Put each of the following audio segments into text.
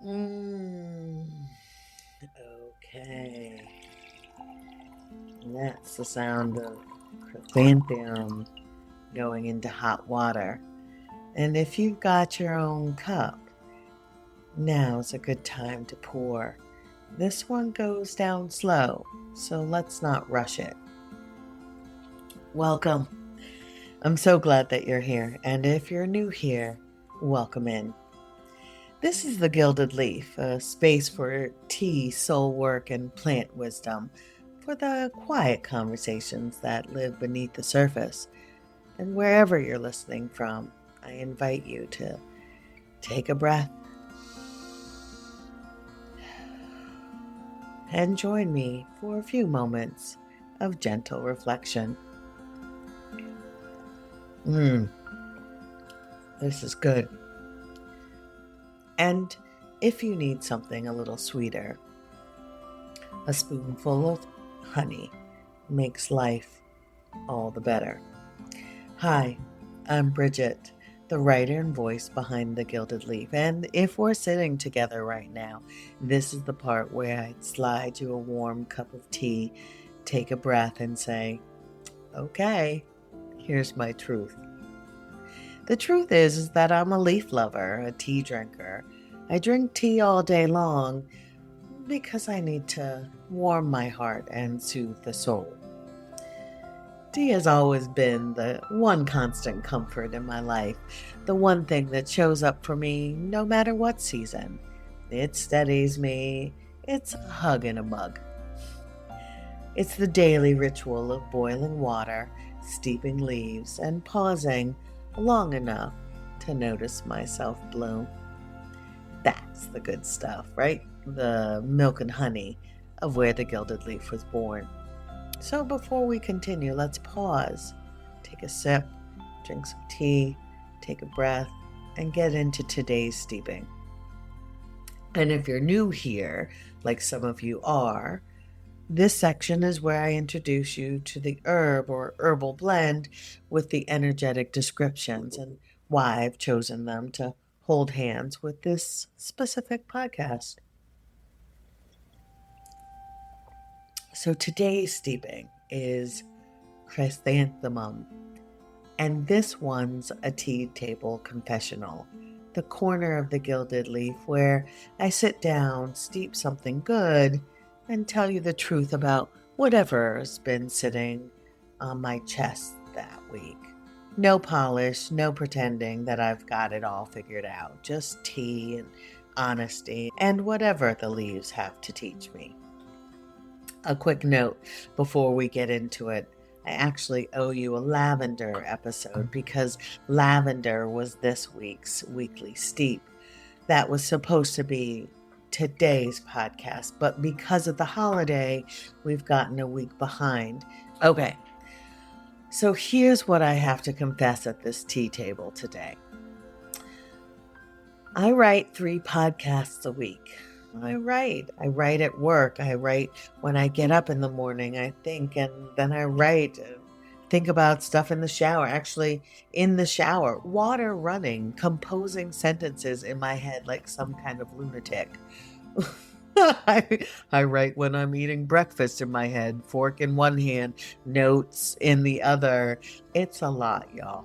Mm, okay. That's the sound of chrysanthemum going into hot water. And if you've got your own cup, now's a good time to pour. This one goes down slow, so let's not rush it. Welcome. I'm so glad that you're here. And if you're new here, welcome in. This is the Gilded Leaf, a space for tea, soul work, and plant wisdom, for the quiet conversations that live beneath the surface. And wherever you're listening from, I invite you to take a breath and join me for a few moments of gentle reflection. This is good. And if you need something a little sweeter, a spoonful of honey makes life all the better. Hi, I'm Bridget, the writer and voice behind The Gilded Leaf, and if we're sitting together right now, this is the part where I'd slide you a warm cup of tea, take a breath, and say, okay, here's my truth. The truth is that I'm a leaf lover, a tea drinker. I drink tea all day long because I need to warm my heart and soothe the soul. Tea has always been the one constant comfort in my life, the one thing that shows up for me no matter what season. It steadies me. It's a hug in a mug. It's the daily ritual of boiling water, steeping leaves, and pausing long enough to notice myself bloom. That's the good stuff, right? The milk and honey of where the Gilded Leaf was born. So before we continue, let's pause, take a sip, drink some tea, take a breath, and get into today's steeping. And if you're new here, like some of you are, this section is where I introduce you to the herb or herbal blend with the energetic descriptions and why I've chosen them to hold hands with this specific podcast. So today's steeping is Chrysanthemum, and this one's a tea table confessional, the corner of the Gilded Leaf where I sit down, steep something good, and tell you the truth about whatever's been sitting on my chest that week. No polish, no pretending that I've got it all figured out, just tea and honesty and whatever the leaves have to teach me. A quick note before we get into it. I actually owe you a lavender episode because lavender was this week's weekly steep. That was supposed to be today's podcast, but because of the holiday, we've gotten a week behind. Okay, so here's what I have to confess at this tea table today. I write 3 podcasts a week. I write at work. I write when I get up in the morning. I think, and then I write, think about stuff in the shower. Actually, in the shower, water running, composing sentences in my head like some kind of lunatic. I write when I'm eating breakfast in my head, fork in one hand, notes in the other. It's a lot, y'all.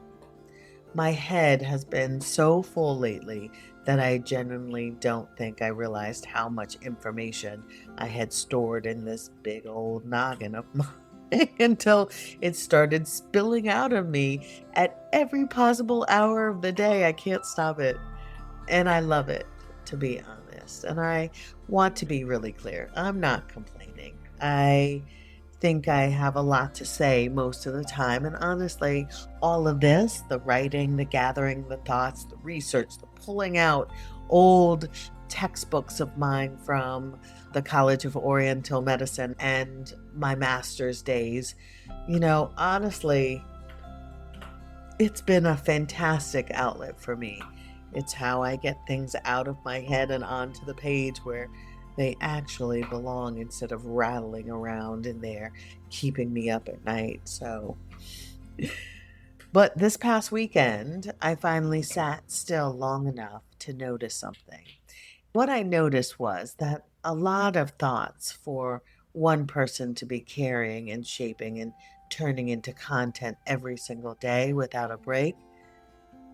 My head has been so full lately that I genuinely don't think I realized how much information I had stored in this big old noggin of mine until it started spilling out of me at every possible hour of the day. I can't stop it. And I love it, to be honest. And I want to be really clear. I'm not complaining. I think I have a lot to say most of the time. And honestly, all of this, the writing, the gathering, the thoughts, the research, the pulling out old textbooks of mine from the College of Oriental Medicine and my master's days, honestly, it's been a fantastic outlet for me. It's how I get things out of my head and onto the page where they actually belong instead of rattling around in there, keeping me up at night. But this past weekend, I finally sat still long enough to notice something. What I noticed was that a lot of thoughts for one person to be carrying and shaping and turning into content every single day without a break.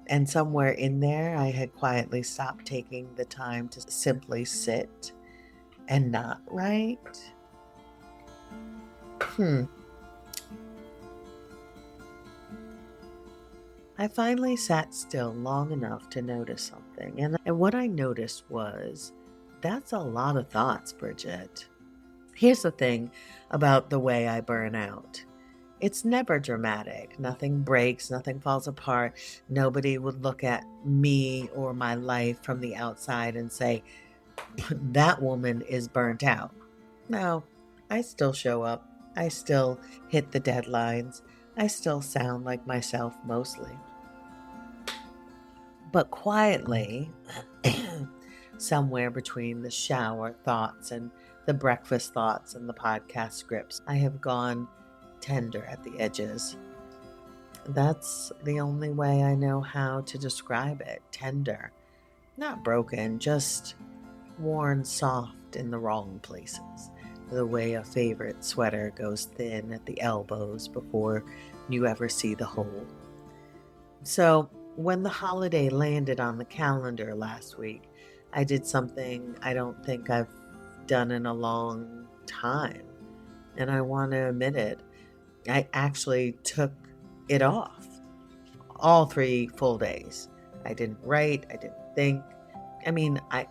And somewhere in there, I had quietly stopped taking the time to simply sit and not write. Hmm. I finally sat still long enough to notice something. And what I noticed was that's a lot of thoughts, Bridget. Here's the thing about the way I burn out. It's never dramatic. Nothing breaks, nothing falls apart. Nobody would look at me or my life from the outside and say, that woman is burnt out. No, I still show up. I still hit the deadlines. I still sound like myself mostly. But quietly, somewhere between the shower thoughts and the breakfast thoughts and the podcast scripts, I have gone tender at the edges. That's the only way I know how to describe it. Tender. Not broken, just worn soft in the wrong places. The way a favorite sweater goes thin at the elbows before you ever see the hole. So, when the holiday landed on the calendar last week, I did something I don't think I've done in a long time. And I want to admit it. I actually took it off all 3 full days. I didn't write, I didn't think. I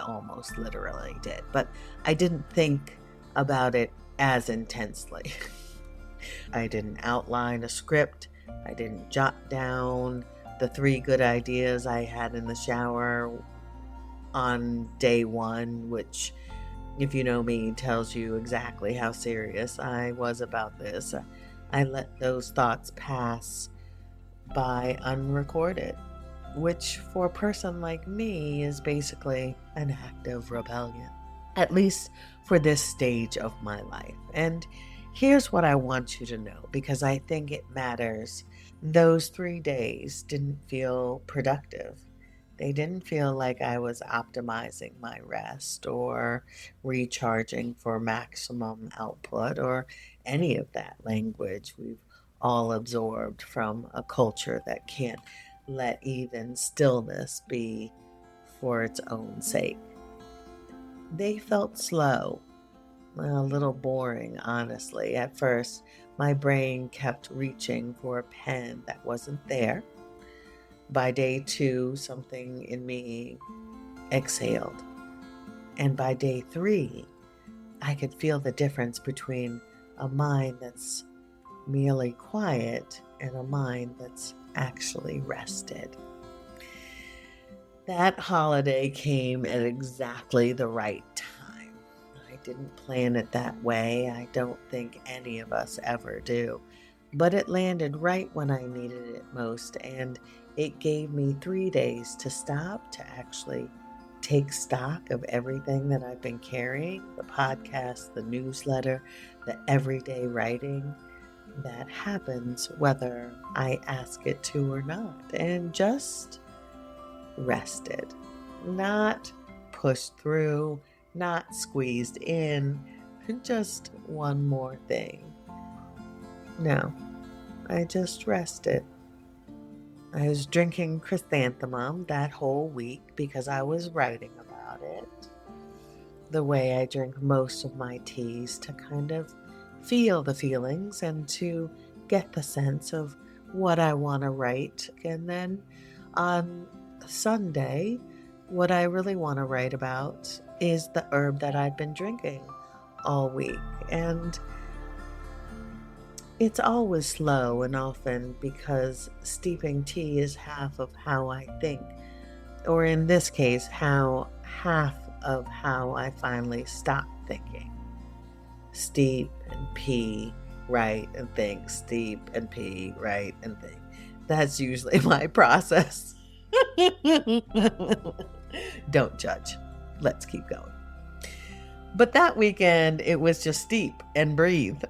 almost literally did, but I didn't think about it as intensely. I didn't outline a script. I didn't jot down the 3 good ideas I had in the shower on day 1, which, if you know me, tells you exactly how serious I was about this. I let those thoughts pass by unrecorded, which for a person like me is basically an act of rebellion, at least for this stage of my life. And here's what I want you to know, because I think it matters. Those 3 days didn't feel productive. They didn't feel like I was optimizing my rest or recharging for maximum output or any of that language we've all absorbed from a culture that can't let even stillness be for its own sake. They felt slow, a little boring, honestly. At first, my brain kept reaching for a pen that wasn't there. By day 2, something in me exhaled. And by day 3, I could feel the difference between a mind that's merely quiet and a mind that's actually rested. That holiday came at exactly the right time. I didn't plan it that way. I don't think any of us ever do. But it landed right when I needed it most, and it gave me 3 days to stop, to actually take stock of everything that I've been carrying, the podcast, the newsletter, the everyday writing that happens whether I ask it to or not, and just rested, not pushed through, not squeezed in, just one more thing. No, I just rested. I was drinking chrysanthemum that whole week because I was writing about it. The way I drink most of my teas, to kind of feel the feelings and to get the sense of what I want to write. And then on Sunday, what I really want to write about is the herb that I've been drinking all week. And it's always slow and often because steeping tea is half of how I think, or in this case, half of how I finally stop thinking. Steep and pee, write and think, steep and pee, write and think. That's usually my process. Don't judge. Let's keep going. But that weekend, it was just steep and breathe.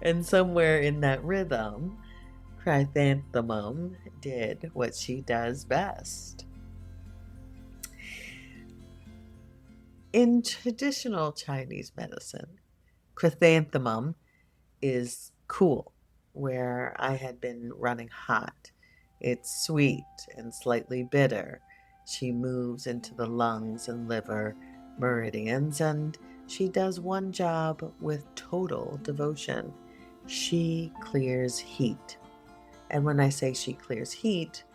And somewhere in that rhythm, Chrysanthemum did what she does best. In traditional Chinese medicine, chrysanthemum is cool, where I had been running hot. It's sweet and slightly bitter. She moves into the lungs and liver meridians, and she does one job with total devotion. She clears heat. And when I say she clears heat,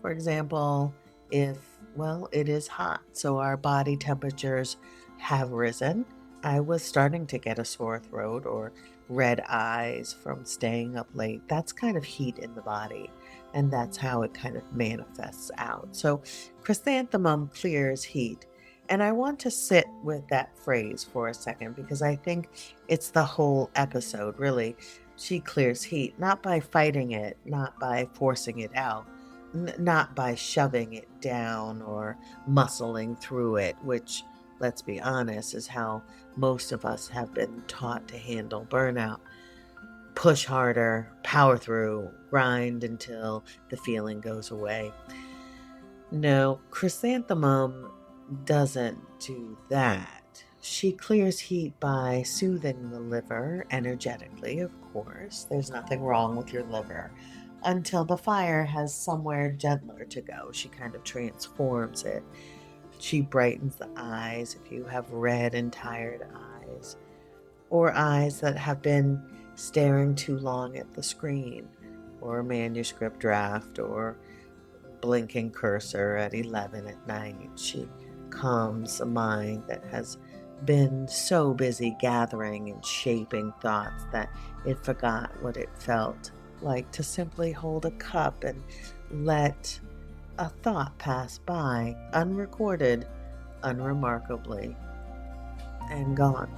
for example, it is hot, so our body temperatures have risen. I was starting to get a sore throat or red eyes from staying up late. That's kind of heat in the body, and that's how it kind of manifests out. So, chrysanthemum clears heat. And I want to sit with that phrase for a second because I think it's the whole episode, really. She clears heat, not by fighting it, not by forcing it out, not by shoving it down or muscling through it, which, let's be honest, is how most of us have been taught to handle burnout. Push harder, power through, grind until the feeling goes away. No, chrysanthemum doesn't do that. She clears heat by soothing the liver energetically, of course. There's nothing wrong with your liver until the fire has somewhere gentler to go. She kind of transforms it. She brightens the eyes if you have red and tired eyes, or eyes that have been staring too long at the screen, or a manuscript draft, or blinking cursor at 11 at night. She calms a mind that has been so busy gathering and shaping thoughts that it forgot what it felt like to simply hold a cup and let a thought pass by, unrecorded, unremarkably, and gone.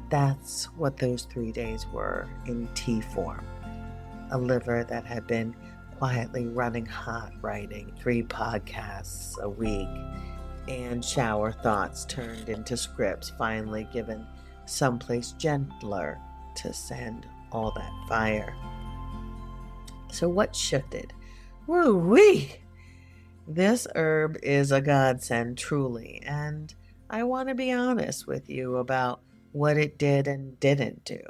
That's what those 3 days were in tea form. A liver that had been quietly running hot, writing 3 podcasts a week, and shower thoughts turned into scripts, finally given someplace gentler to send all that fire. So what shifted? Woo-wee! This herb is a godsend, truly, and I want to be honest with you about what it did and didn't do,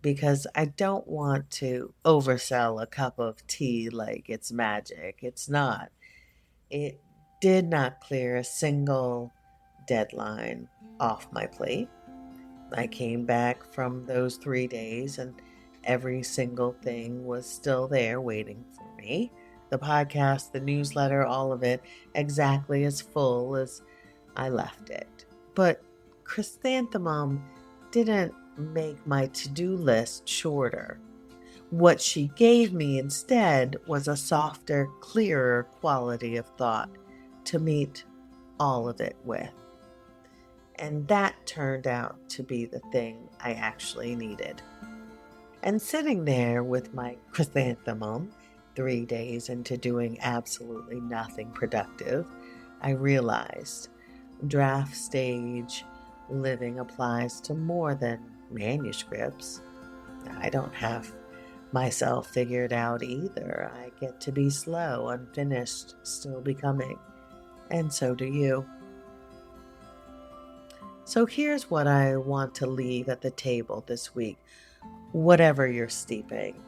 because I don't want to oversell a cup of tea like it's magic. It's not. It did not clear a single deadline off my plate. I came back from those 3 days and every single thing was still there waiting for me. The podcast, the newsletter, all of it exactly as full as I left it. But chrysanthemum didn't make my to-do list shorter. What she gave me instead was a softer, clearer quality of thought to meet all of it with. And that turned out to be the thing I actually needed. And sitting there with my chrysanthemum 3 days into doing absolutely nothing productive, I realized draft stage living applies to more than manuscripts. I don't have myself figured out either. I get to be slow, unfinished, still becoming. And so do you. So here's what I want to leave at the table this week. Whatever you're steeping,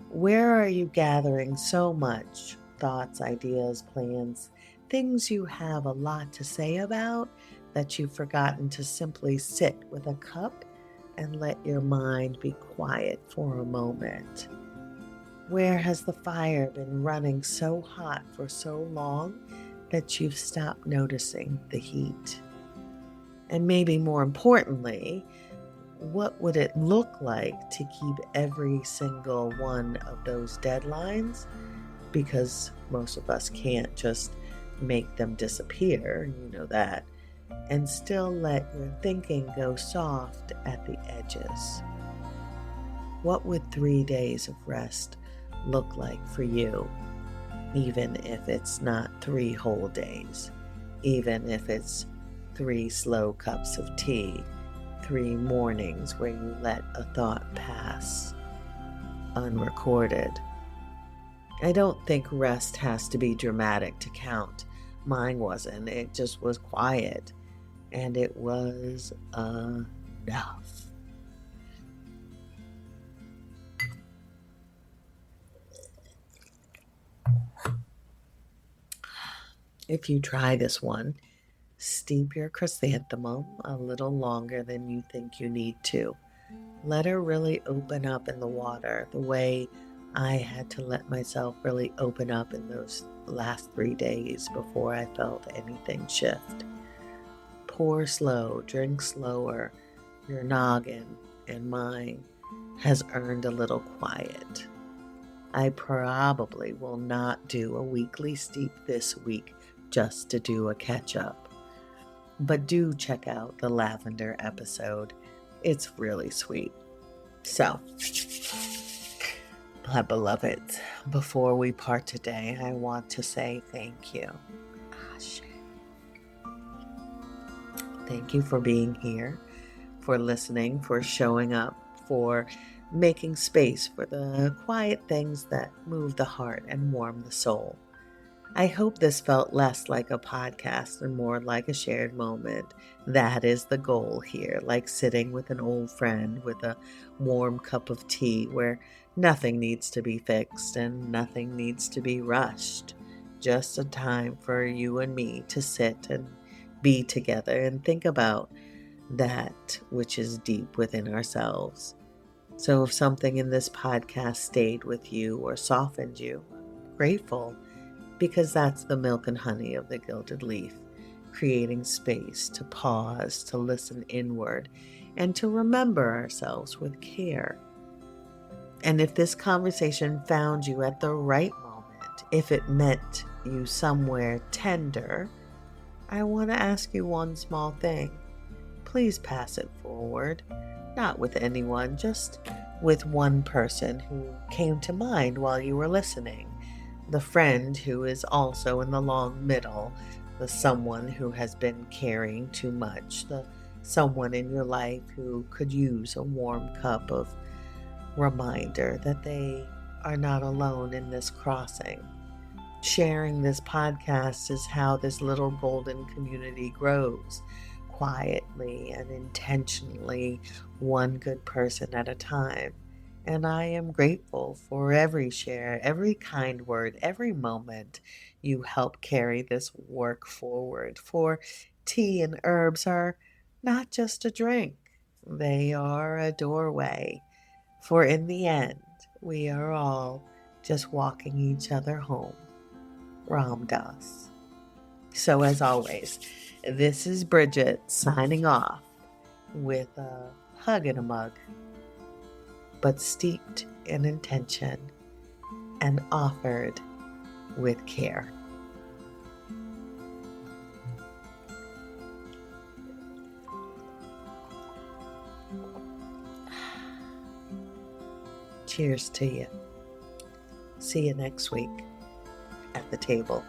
where are you gathering so much thoughts, ideas, plans, things you have a lot to say about that you've forgotten to simply sit with a cup and let your mind be quiet for a moment? Where has the fire been running so hot for so long that you've stopped noticing the heat? And maybe more importantly, what would it look like to keep every single one of those deadlines? Because most of us can't just make them disappear, you know that, and still let your thinking go soft at the edges. What would 3 days of rest look like for you, even if it's not 3 whole days, even if it's 3 slow cups of tea, 3 mornings where you let a thought pass unrecorded? I don't think rest has to be dramatic to count. Mine wasn't. It just was quiet. and it was enough. If you try this one, steep your chrysanthemum a little longer than you think you need to. Let her really open up in the water the way I had to let myself really open up in those last 3 days before I felt anything shift. Pour slow, drink slower. Your noggin and mine has earned a little quiet. I probably will not do a weekly steep this week just to do a catch up. But do check out the lavender episode. It's really sweet. So, my beloveds, before we part today, I want to say thank you. Thank you for being here, for listening, for showing up, for making space for the quiet things that move the heart and warm the soul. I hope this felt less like a podcast and more like a shared moment. That is the goal here, like sitting with an old friend with a warm cup of tea where nothing needs to be fixed and nothing needs to be rushed. Just a time for you and me to sit and be together and think about that which is deep within ourselves. So if something in this podcast stayed with you or softened you, I'm grateful, because that's the milk and honey of the gilded leaf, creating space to pause, to listen inward, and to remember ourselves with care. And if this conversation found you at the right moment, if it met you somewhere tender, I want to ask you one small thing. Please pass it forward, not with anyone, just with one person who came to mind while you were listening. The friend who is also in the long middle, the someone who has been carrying too much, the someone in your life who could use a warm cup of reminder that they are not alone in this crossing. Sharing this podcast is how this little golden community grows, quietly and intentionally, one good person at a time. And I am grateful for every share, every kind word, every moment you help carry this work forward. For tea and herbs are not just a drink, they are a doorway. For in the end, we are all just walking each other home. Ram Dass. So, as always, this is Bridget signing off with a hug and a mug, but steeped in intention and offered with care. Cheers to you. See you next week at the table.